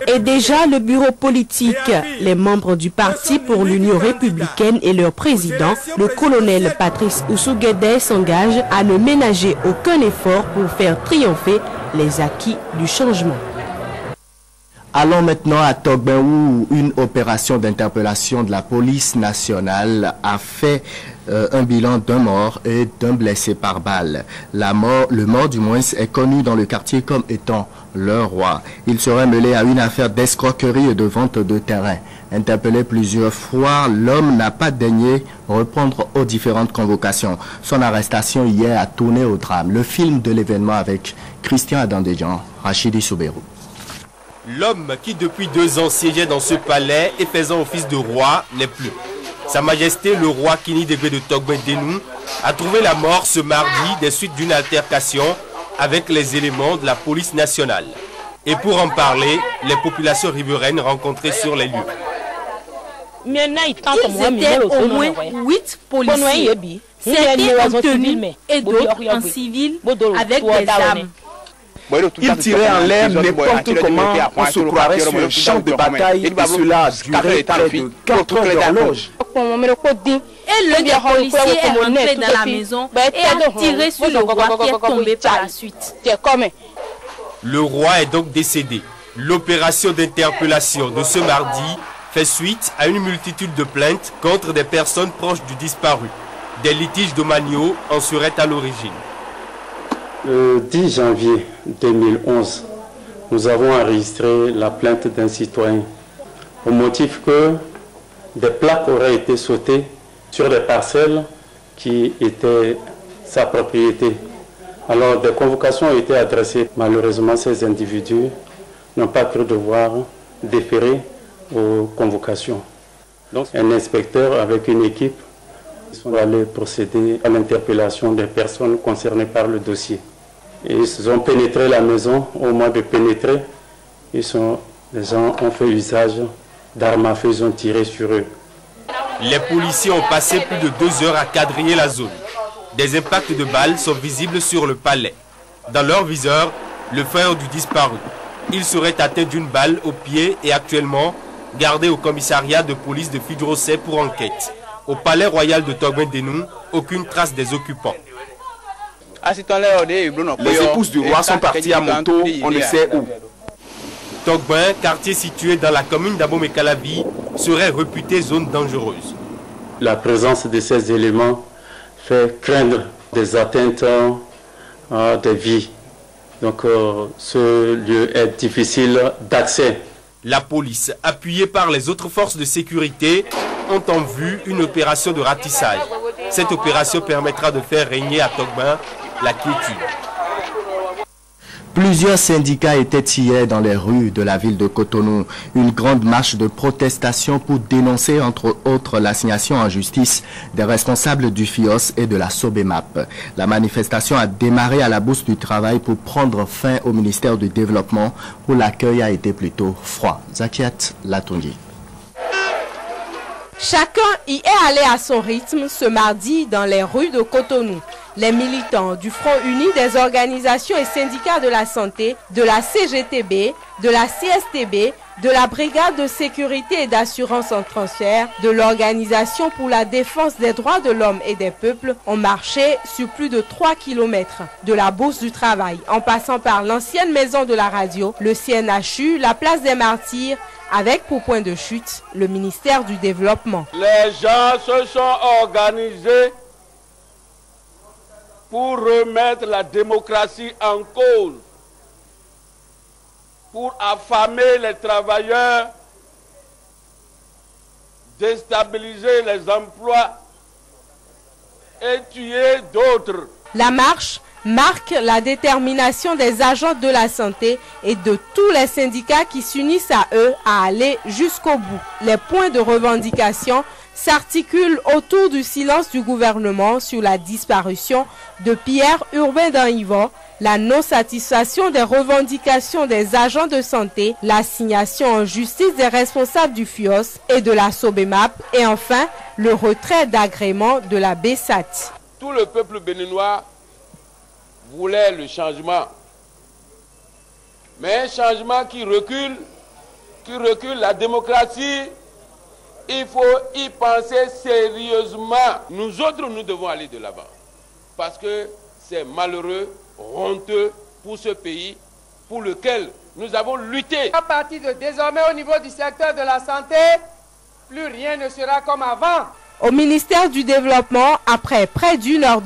Et déjà, le bureau politique, les membres du Parti pour l'Union républicaine et leur président, le colonel Patrice Oussou-Guédé, s'engagent à ne ménager aucun effort pour faire triompher les acquis du changement. Allons maintenant à Togben où une opération d'interpellation de la police nationale a fait un bilan d'un mort et d'un blessé par balle. Le mort du moins est connu dans le quartier comme étant le roi. Il serait mêlé à une affaire d'escroquerie et de vente de terrain. Interpellé plusieurs fois, l'homme n'a pas daigné répondre aux différentes convocations. Son arrestation hier a tourné au drame. Le film de l'événement avec Christian Adandéjan, Rachidi Souberou. L'homme qui depuis 2 ans siégeait dans ce palais et faisant office de roi n'est plus. Sa Majesté le roi Kini Degbe de Togben Denou a trouvé la mort ce mardi des suites d'une altercation avec les éléments de la police nationale. Et pour en parler, les populations riveraines rencontrées sur les lieux. Ils étaient au moins 8 policiers, certains en tenue et d'autres en civil avec des armes. Il tirait en l'air n'importe comment, on se croirait sur un champ de bataille et cela durait près de 4 heures d'horloge. Et le des policiers est rentré dans la maison et a tiré sur le roi qui est tombé par la suite. Le roi est donc décédé. L'opération d'interpellation de ce mardi fait suite à une multitude de plaintes contre des personnes proches du disparu. Des litiges domaniaux en seraient à l'origine. Le 10 janvier 2011, nous avons enregistré la plainte d'un citoyen au motif que des plaques auraient été sautées sur des parcelles qui étaient sa propriété. Alors des convocations ont été adressées. Malheureusement, ces individus n'ont pas cru devoir déférer aux convocations. Donc un inspecteur avec une équipe sont allés procéder à l'interpellation des personnes concernées par le dossier. Et ils ont pénétré la maison. Au moment de pénétrer, les gens ont fait usage d'armes à feu, ils ont tiré sur eux. Les policiers ont passé plus de 2 heures à quadriller la zone. Des impacts de balles sont visibles sur le palais. Dans leur viseur, le frère du disparu. Il serait atteint d'une balle au pied et actuellement gardé au commissariat de police de Fidrosé pour enquête. Au palais royal de Togben Denou, aucune trace des occupants. Les épouses du roi sont parties à moto, on ne sait où. Togben, quartier situé dans la commune d'Abomey-Calavi, serait réputé zone dangereuse. La présence de ces éléments fait craindre des atteintes à des vies. Donc ce lieu est difficile d'accès. La police, appuyée par les autres forces de sécurité, ont en vue une opération de ratissage. Cette opération permettra de faire régner à Togben la quiétude. Plusieurs syndicats étaient hier dans les rues de la ville de Cotonou. Une grande marche de protestation pour dénoncer entre autres l'assignation en justice des responsables du FIOS et de la SOBEMAP. La manifestation a démarré à la Bourse du Travail pour prendre fin au ministère du Développement où l'accueil a été plutôt froid. Zakiat Latongi. Chacun y est allé à son rythme ce mardi dans les rues de Cotonou. Les militants du Front uni des organisations et syndicats de la santé, de la CGTB, de la CSTB, de la Brigade de sécurité et d'assurance en transfert, de l'Organisation pour la défense des droits de l'homme et des peuples ont marché sur plus de 3 km de la Bourse du Travail, en passant par l'ancienne maison de la radio, le CNHU, la place des Martyrs, avec pour point de chute le ministère du Développement. Les gens se sont organisés pour remettre la démocratie en cause, pour affamer les travailleurs, déstabiliser les emplois et tuer d'autres. La marche marque la détermination des agents de la santé et de tous les syndicats qui s'unissent à eux à aller jusqu'au bout. Les points de revendication s'articulent autour du silence du gouvernement sur la disparition de Pierre Urbain d'Anivor, la non-satisfaction des revendications des agents de santé, l'assignation en justice des responsables du FIOS et de la SOBEMAP et enfin le retrait d'agrément de la BESAT. Tout le peuple béninois voulait le changement, mais un changement qui recule qui recule la démocratie, il faut y penser sérieusement. Nous autres, nous devons aller de l'avant. Parce que c'est malheureux, honteux pour ce pays pour lequel nous avons lutté. À partir de désormais au niveau du secteur de la santé, plus rien ne sera comme avant. Au ministère du Développement, après près d'une heure